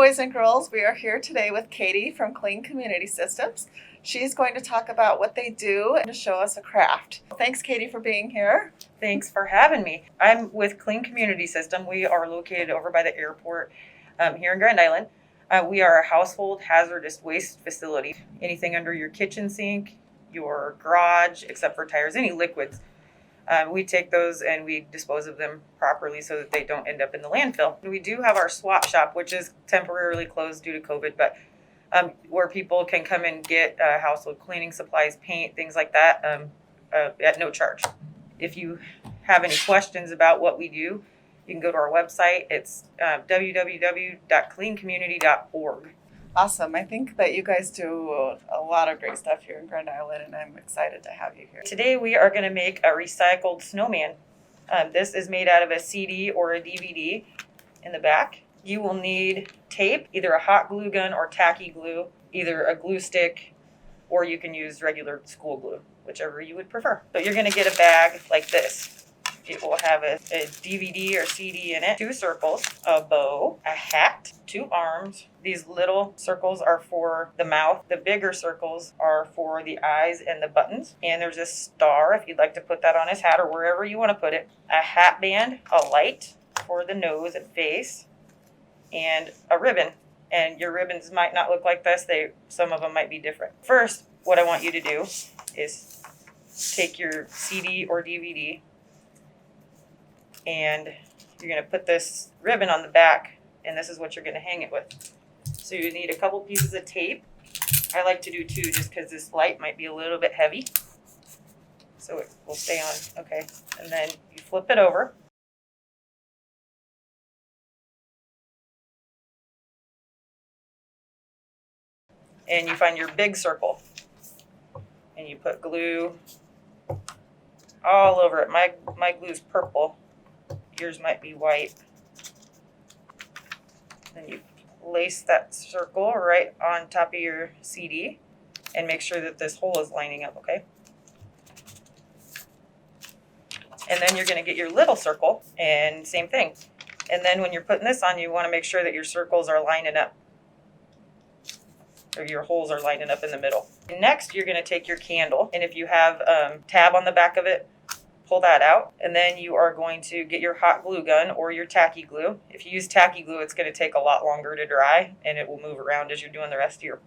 boys and girls. We are here today with Katie from Clean Community Systems. She's going to talk about what they do and to show us a craft. Thanks, Katie, for being here. Thanks for having me. I'm with Clean Community System. We are located over by the airport here in Grand Island. We are a household hazardous waste facility. Anything under your kitchen sink, your garage, except for tires, any liquids. We take those and we dispose of them properly so that they don't end up in the landfill. We do have our swap shop, which is temporarily closed due to COVID, but where people can come and get household cleaning supplies, paint, things like that at no charge. If you have any questions about what we do, you can go to our website. It's www.cleancommunity.org. Awesome. I think that you guys do a lot of great stuff here in Grand Island, and I'm excited to have you here. Today we are going to make a recycled snowman. This is made out of a CD or a DVD in the back. You will need tape, either a hot glue gun or tacky glue, either a glue stick, or you can use regular school glue, whichever you would prefer. So you're going to get a bag like this. It will have a DVD or CD in it, 2 circles, a bow, a hat, 2 arms. These little circles are for the mouth. The bigger circles are for the eyes and the buttons. And there's a star if you'd like to put that on his hat or wherever you want to put it. A hat band, a light for the nose and face, and a ribbon. And your ribbons might not look like this. Some of them might be different. First, what I want you to do is take your CD or DVD, and you're going to put this ribbon on the back, and this is what you're going to hang it with. So you need a couple pieces of tape. I like to do 2 just because this light might be a little bit heavy. So it will stay on. Okay. And then you flip it over. And you find your big circle. And you put glue all over it. My glue's purple. Yours might be white. Then you lace that circle right on top of your CD and make sure that this hole is lining up, okay? And then you're going to get your little circle and same thing. And then when you're putting this on, you want to make sure that your circles are lining up, or your holes are lining up in the middle. And next, you're going to take your candle, and if you have tab on the back of it, pull that out, and then you are going to get your hot glue gun or your tacky glue. If you use tacky glue, it's going to take a lot longer to dry, and it will move around as you're doing the rest of your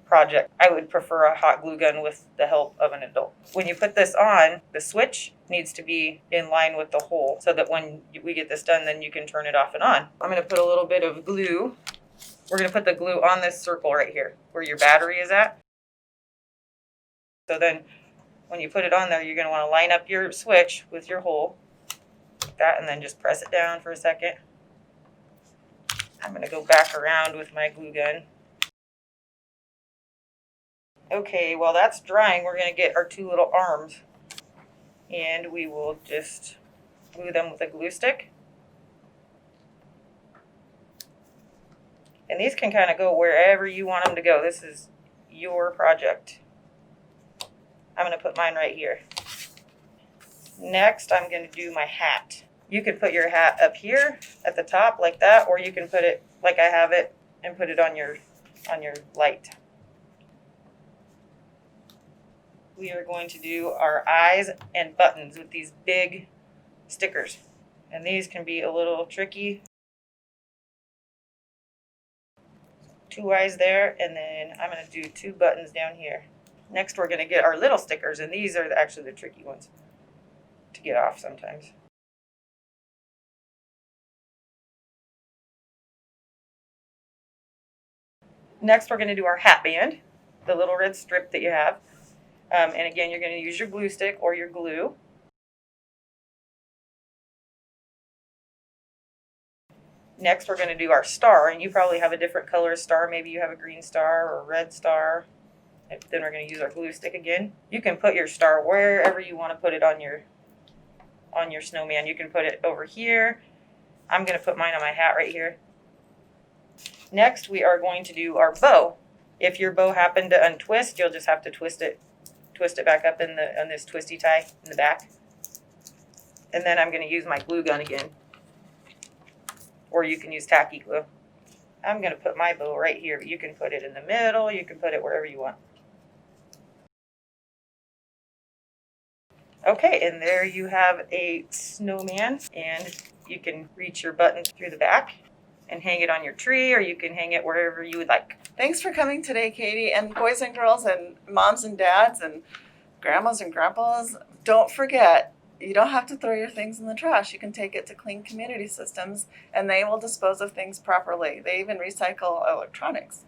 project. I would prefer a hot glue gun with the help of an adult. When you put this on, the switch needs to be in line with the hole so that when we get this done, then you can turn it off and on. I'm going to put a little bit of glue. We're going to put the glue on this circle right here where your battery is at. So then when you put it on there, you're going to want to line up your switch with your hole like that, and then just press it down for a second. I'm going to go back around with my glue gun. Okay, while that's drying, we're going to get our 2 little arms, and we will just glue them with a glue stick. And these can kind of go wherever you want them to go. This is your project. I'm going to put mine right here. Next, I'm going to do my hat. You can put your hat up here at the top like that, or you can put it like I have it and put it on your light. We are going to do our eyes and buttons with these big stickers. And these can be a little tricky. 2 eyes there, and then I'm going to do 2 buttons down here. Next, we're going to get our little stickers, and these are actually the tricky ones to get off sometimes. Next, we're going to do our hat band, the little red strip that you have. And again, you're going to use your glue stick or your glue. Next, we're going to do our star, and you probably have a different color star. Maybe you have a green star or a red star. And then we're going to use our glue stick again. You can put your star wherever you want to put it on your snowman. You can put it over here. I'm going to put mine on my hat right here. Next, we are going to do our bow. If your bow happened to untwist, you'll just have to twist it back up in this twisty tie in the back. And then I'm going to use my glue gun again. Or you can use tacky glue. I'm going to put my bow right here, but you can put it in the middle, you can put it wherever you want. Okay, and there you have a snowman, and you can reach your buttons through the back and hang it on your tree, or you can hang it wherever you would like. Thanks for coming today, Katie, and boys and girls and moms and dads and grandmas and grandpas. Don't forget, you don't have to throw your things in the trash. You can take it to Clean Community Systems and they will dispose of things properly. They even recycle electronics.